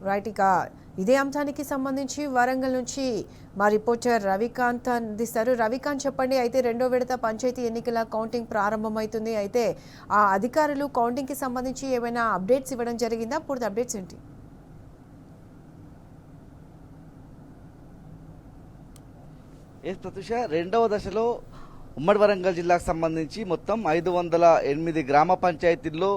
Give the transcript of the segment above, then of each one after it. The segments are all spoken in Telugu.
రైట్. ఇక ఇదే అంశానికి సంబంధించి వరంగల్ నుంచి మా రిపోర్టర్ రవికాంత్ అందిస్తారు. రవికాంత్, చెప్పండి. అయితే రెండో విడత పంచాయతీ ఎన్నికల కౌంటింగ్ ప్రారంభమవుతుంది. అయితే ఆ అధికారులు కౌంటింగ్కి సంబంధించి ఏమైనా అప్డేట్స్ ఇవ్వడం జరిగిందా? పూర్తి అప్డేట్స్ ఏంటి? ప్రత్యూష, రెండవ దశలో ఉమ్మడి వరంగల్ జిల్లాకు సంబంధించి మొత్తం 508 గ్రామ పంచాయతీల్లో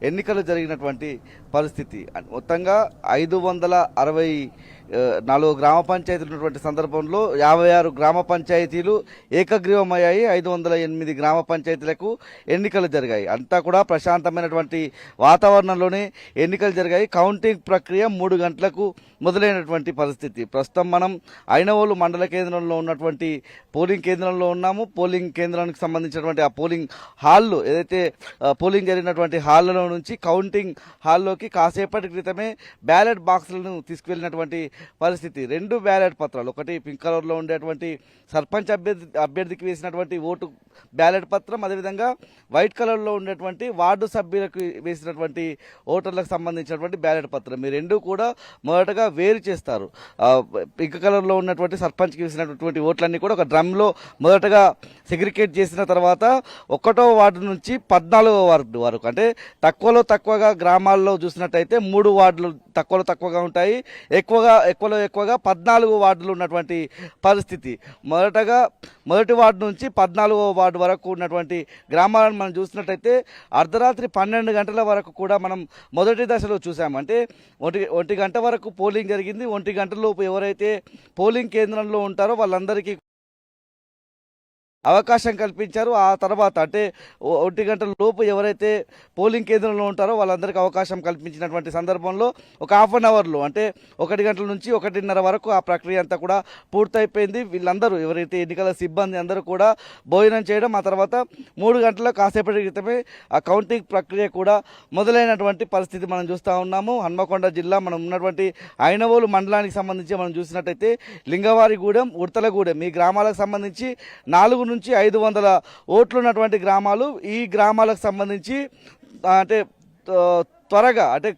ఎన్నికలు జరిగినటువంటి పరిస్థితి. మొత్తంగా 564 గ్రామ పంచాయతీలు ఉన్నటువంటి సందర్భంలో 56 గ్రామ పంచాయతీలు ఏకగ్రీవమయ్యాయి. 508 గ్రామ పంచాయతీలకు ఎన్నికలు జరిగాయి. అంతా కూడా ప్రశాంతమైనటువంటి వాతావరణంలోనే ఎన్నికలు జరిగాయి. కౌంటింగ్ ప్రక్రియ 3 గంటలకు మొదలైనటువంటి పరిస్థితి. ప్రస్తుతం మనం ఐనవోలు మండల కేంద్రంలో ఉన్నటువంటి పోలింగ్ కేంద్రంలో ఉన్నాము. పోలింగ్ కేంద్రానికి సంబంధించినటువంటి ఆ పోలింగ్ హాల్లో, ఏదైతే పోలింగ్ జరిగినటువంటి హాల్లో నుంచి కౌంటింగ్ హాల్లోకి కాసేపటి క్రితమే బ్యాలెట్ బాక్సులను తీసుకువెళ్ళినటువంటి పరిస్థితి. 2 బ్యాలెట్ పత్రాలు, ఒకటి పింక్ కలర్లో ఉండేటువంటి సర్పంచ్ అభ్యర్థికి వేసినటువంటి ఓటు బ్యాలెట్ పత్రం, అదేవిధంగా వైట్ కలర్లో ఉండేటువంటి వార్డు సభ్యులకు వేసినటువంటి ఓటర్లకు సంబంధించినటువంటి బ్యాలెట్ పత్రం. ఈ 2 కూడా మొదటగా వేరు చేస్తారు. పింక్ కలర్లో ఉన్నటువంటి సర్పంచ్కి వేసినటువంటి ఓట్లన్నీ కూడా ఒక డ్రమ్లో మొదటగా సెగ్రిగేట్ చేసిన తర్వాత 1వ వార్డు నుంచి 14వ వార్డు వరకు, అంటే తక్కువగా గ్రామాల్లో చూసినట్టయితే 3 వార్డులు తక్కువగా ఉంటాయి. ఎక్కువగా 14 వార్డులు ఉన్నటువంటి పరిస్థితి. మొదటి వార్డు నుంచి 14వ వార్డు వరకు ఉన్నటువంటి గ్రామాలను మనం చూసినట్టయితే అర్ధరాత్రి 12 గంటల వరకు కూడా మనం మొదటి దశలో చూసాము. అంటే ఒంటి గంట వరకు పోలింగ్ జరిగింది. 1 గంటలోపు ఎవరైతే పోలింగ్ కేంద్రంలో ఉంటారో వాళ్ళందరికీ అవకాశం కల్పించారు. ఆ తర్వాత అంటే 1 గంటల లోపు ఎవరైతే పోలింగ్ కేంద్రంలో ఉంటారో వాళ్ళందరికీ అవకాశం కల్పించినటువంటి సందర్భంలో ఒక హాఫ్ అన్ అవర్లో, అంటే 1 గంటల నుంచి 1:30 వరకు ఆ ప్రక్రియ అంతా కూడా పూర్తయిపోయింది. వీళ్ళందరూ ఎవరైతే ఎన్నికల సిబ్బంది అందరూ కూడా భోజనం చేయడం, ఆ తర్వాత 3 గంటల కాసేపటి క్రితమే ఆ కౌంటింగ్ ప్రక్రియ కూడా మొదలైనటువంటి పరిస్థితి మనం చూస్తూ ఉన్నాము. హన్మకొండ జిల్లా మనం ఉన్నటువంటి ఐనవోలు మండలానికి సంబంధించి మనం చూసినట్టయితే లింగవారిగూడెం, ఉడతలగూడెం ఈ గ్రామాలకు సంబంధించి 4 నుంచి 500 ఓట్లు ఉన్నటువంటి గ్రామాలు. ఈ గ్రామాలకు సంబంధించి అంటే త్వరగా, అంటే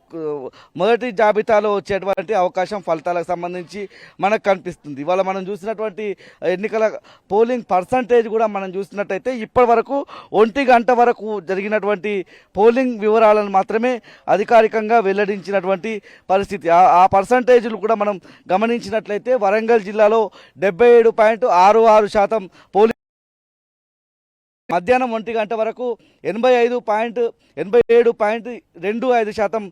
మొదటి జాబితాలో వచ్చేటువంటి అవకాశం ఫలితాలకు సంబంధించి మనకు కనిపిస్తుంది. ఇవాళ మనం చూసినటువంటి ఎన్నికల పోలింగ్ పర్సంటేజ్ కూడా మనం చూసినట్టయితే ఇప్పటి వరకు 1 గంట వరకు జరిగినటువంటి పోలింగ్ వివరాలను మాత్రమే అధికారికంగా వెల్లడించినటువంటి పరిస్థితి. ఆ పర్సంటేజ్లు కూడా మనం గమనించినట్లయితే వరంగల్ జిల్లాలో 77.66% పోలింగ్, మధ్యాహ్నం 1 గంట వరకు 87.25%,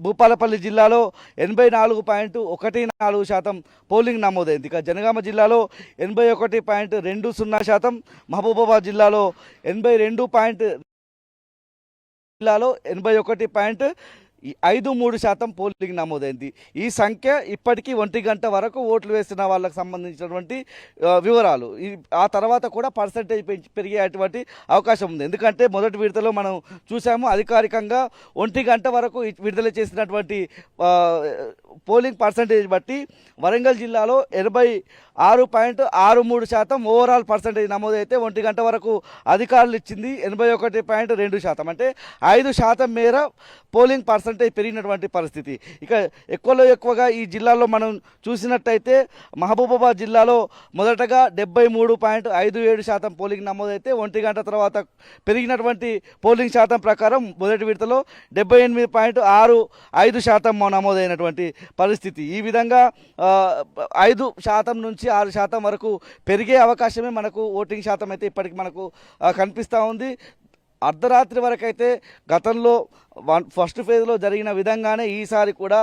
భూపాలపల్లి జిల్లాలో 84.14% పోలింగ్ నమోదైంది. ఇక జనగామ జిల్లాలో 81.20%, మహబూబాబాద్ జిల్లాలో 81.53% పోలింగ్ నమోదైంది. ఈ సంఖ్య ఇప్పటికీ 1 గంట వరకు ఓట్లు వేసిన వాళ్ళకు సంబంధించినటువంటి వివరాలు. ఆ తర్వాత కూడా పర్సంటేజ్ పెరిగేటువంటి అవకాశం ఉంది. ఎందుకంటే మొదటి విడతలో మనం చూసాము, అధికారికంగా 1 గంట వరకు విడుదల చేసినటువంటి పోలింగ్ పర్సంటేజ్ బట్టి వరంగల్ జిల్లాలో 86.63% ఓవరాల్ పర్సంటేజ్ నమోదైతే 1 గంట వరకు అధికారులు ఇచ్చింది 81.2%, అంటే 5% మేర పోలింగ్ పర్సంటేజ్ పెరిగినటువంటి పరిస్థితి. ఇక ఎక్కువగా ఈ జిల్లాలో మనం చూసినట్టయితే మహబూబాబాద్ జిల్లాలో మొదటగా 73.57% పోలింగ్ నమోదైతే 1 గంట తర్వాత పెరిగినటువంటి పోలింగ్ శాతం ప్రకారం మొదటి విడతలో 78.65% నమోదైనటువంటి పరిస్థితి. ఈ విధంగా 5% నుంచి 6% వరకు పెరిగే అవకాశమే మనకు ఓటింగ్ శాతం అయితే ఇప్పటికి మనకు కనిపిస్తూ ఉంది. అర్ధరాత్రి వరకు అయితే గతంలో ఫస్ట్ ఫేజ్లో జరిగిన విధంగానే ఈసారి కూడా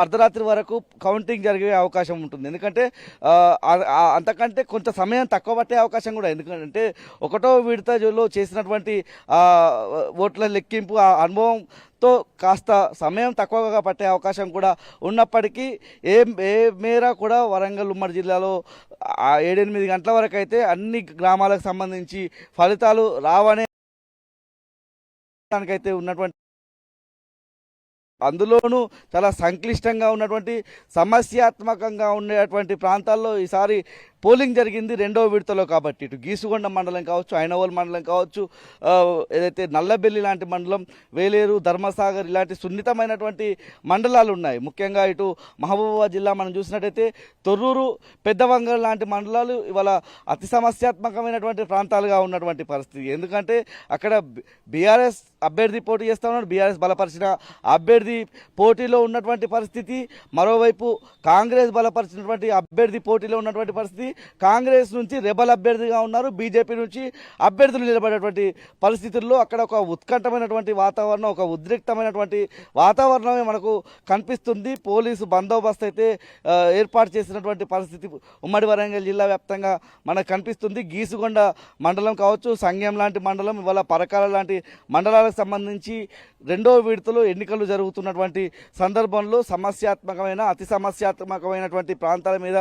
అర్ధరాత్రి వరకు కౌంటింగ్ జరిగే అవకాశం ఉంటుంది. ఎందుకంటే అంతకంటే కొంత సమయం తక్కువ పట్టే అవకాశం కూడా, ఎందుకంటే 1వ విడతలో చేసినటువంటి ఓట్ల లెక్కింపు ఆ అనుభవంతో కాస్త సమయం తక్కువగా పట్టే అవకాశం కూడా ఉన్నప్పటికీ ఏ మేర కూడా వరంగల్ ఉమ్మడి జిల్లాలో 7-8 గంటల వరకు అయితే అన్ని గ్రామాలకు సంబంధించి ఫలితాలు రావనే అయితే ఉన్నటువంటి, అందులోనూ చాలా సంక్లిష్టంగా ఉన్నటువంటి సమస్యాత్మకంగా ఉండేటువంటి ప్రాంతాల్లో ఈసారి పోలింగ్ జరిగింది రెండో విడతలో కాబట్టి ఇటు గీసుగొండ మండలం కావచ్చు, ఐనవోల్ మండలం కావచ్చు, ఏదైతే నల్లబెల్లి లాంటి మండలం, వేలేరు, ధర్మసాగర్ ఇలాంటి సున్నితమైనటువంటి మండలాలు ఉన్నాయి. ముఖ్యంగా ఇటు మహబూబాబాద్ జిల్లా మనం చూసినట్టయితే తొర్రూరు, పెద్దవంగల్ లాంటి మండలాలు ఇవాళ అతి సమస్యాత్మకమైనటువంటి ప్రాంతాలుగా ఉన్నటువంటి పరిస్థితి. ఎందుకంటే అక్కడ బీఆర్ఎస్ అభ్యర్థి పోటీ చేస్తూ ఉన్నాడు, బీఆర్ఎస్ బలపరిచిన అభ్యర్థి పోటీలో ఉన్నటువంటి పరిస్థితి. మరోవైపు కాంగ్రెస్ బలపరిచినటువంటి అభ్యర్థి పోటీలో ఉన్నటువంటి పరిస్థితి. కాంగ్రెస్ నుంచి రెబల్ అభ్యర్థిగా ఉన్నారు, బీజేపీ నుంచి అభ్యర్థులు నిలబడేటువంటి పరిస్థితుల్లో అక్కడ ఒక ఉత్కంఠమైనటువంటి వాతావరణం, ఒక ఉద్రిక్తమైనటువంటి వాతావరణమే మనకు కనిపిస్తుంది. పోలీసు బందోబస్తు అయితే ఏర్పాటు చేసినటువంటి పరిస్థితి ఉమ్మడి వరంగల్ జిల్లా వ్యాప్తంగా మనకు కనిపిస్తుంది. గీసుగొండ మండలం కావచ్చు, సంగెం లాంటి మండలం, ఇవాళ పరకాల లాంటి మండలాలకు సంబంధించి రెండో విడతలో ఎన్నికలు జరుగుతున్నటువంటి సందర్భంలో అతి సమస్యాత్మకమైనటువంటి ప్రాంతాల మీద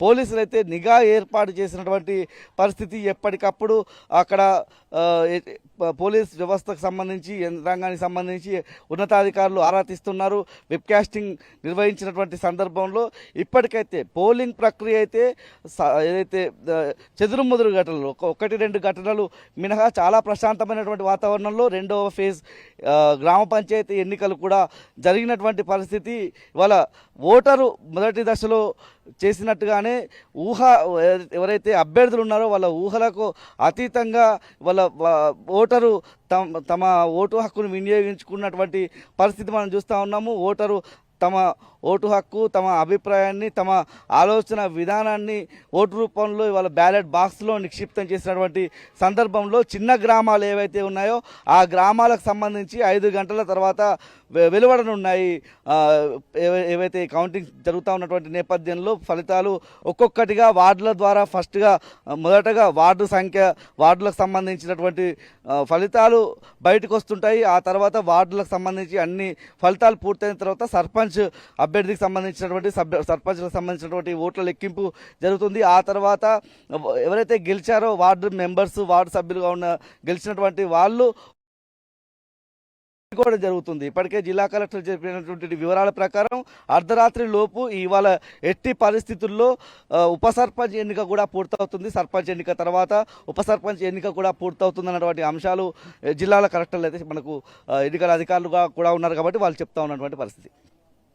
పోలీసులు అయితే నిఘా ఏర్పాటు చేసినటువంటి పరిస్థితి. ఎప్పటికప్పుడు అక్కడ పోలీస్ వ్యవస్థకు సంబంధించి, యంత్రాంగానికి సంబంధించి ఉన్నతాధికారులు ఆరా తీస్తున్నారు. వెబ్కాస్టింగ్ నిర్వహించినటువంటి సందర్భంలో ఇప్పటికైతే పోలింగ్ ప్రక్రియ అయితే ఏదైతే చెదురుముదురు ఘటనలు, ఒకటి రెండు ఘటనలు మినహా చాలా ప్రశాంతమైనటువంటి వాతావరణంలో రెండవ ఫేజ్ గ్రామ పంచాయతీ ఎన్నికలు కూడా జరిగినటువంటి పరిస్థితి. ఇవాళ ఓటరు మొదటి దశలో చేసినట్టుగానే ఎవరైతే అభ్యర్థులు ఉన్నారో వాళ్ళ ఊహలకు అతీతంగా వాళ్ళ ఓటరు తమ ఓటు హక్కును వినియోగించుకున్నటువంటి పరిస్థితి మనం చూస్తూ ఉన్నాము. ఓటరు తమ ఓటు హక్కు, తమ అభిప్రాయాన్ని, తమ ఆలోచన విధానాన్ని ఓటు రూపంలో ఇవాళ బ్యాలెట్ బాక్స్లో నిక్షిప్తం చేసినటువంటి సందర్భంలో చిన్న గ్రామాలు ఏవైతే ఉన్నాయో ఆ గ్రామాలకు సంబంధించి 5 గంటల తర్వాత వెలువడనున్నాయి. ఏవైతే కౌంటింగ్ జరుగుతూ ఉన్నటువంటి నేపథ్యంలో ఫలితాలు ఒక్కొక్కటిగా వార్డుల ద్వారా మొదటగా వార్డులకు సంబంధించినటువంటి ఫలితాలు బయటకు వస్తుంటాయి. ఆ తర్వాత వార్డులకు సంబంధించి అన్ని ఫలితాలు పూర్తయిన తర్వాత అభ్యర్థికి సంబంధించినటువంటి సర్పంచ్లకు సంబంధించినటువంటి ఓట్ల లెక్కింపు జరుగుతుంది. ఆ తర్వాత ఎవరైతే గెలిచారో వార్డు మెంబర్స్, వార్డు సభ్యులుగా గెలిచినటువంటి వాళ్ళు కూడా జరుగుతుంది. ఇప్పటికే జిల్లా కలెక్టర్ చెప్పినటువంటి వివరాల ప్రకారం అర్ధరాత్రి లోపు ఇవాళ ఎట్టి పరిస్థితుల్లో ఉప సర్పంచ్ ఎన్నిక కూడా పూర్తవుతుంది. సర్పంచ్ ఎన్నిక తర్వాత ఉప సర్పంచ్ ఎన్నిక కూడా పూర్తవుతుంది అన్నటువంటి అంశాలు జిల్లాల కలెక్టర్లు అయితే మనకు ఎన్నికల అధికారులుగా కూడా ఉన్నారు కాబట్టి వాళ్ళు చెప్తా ఉన్నటువంటి పరిస్థితి.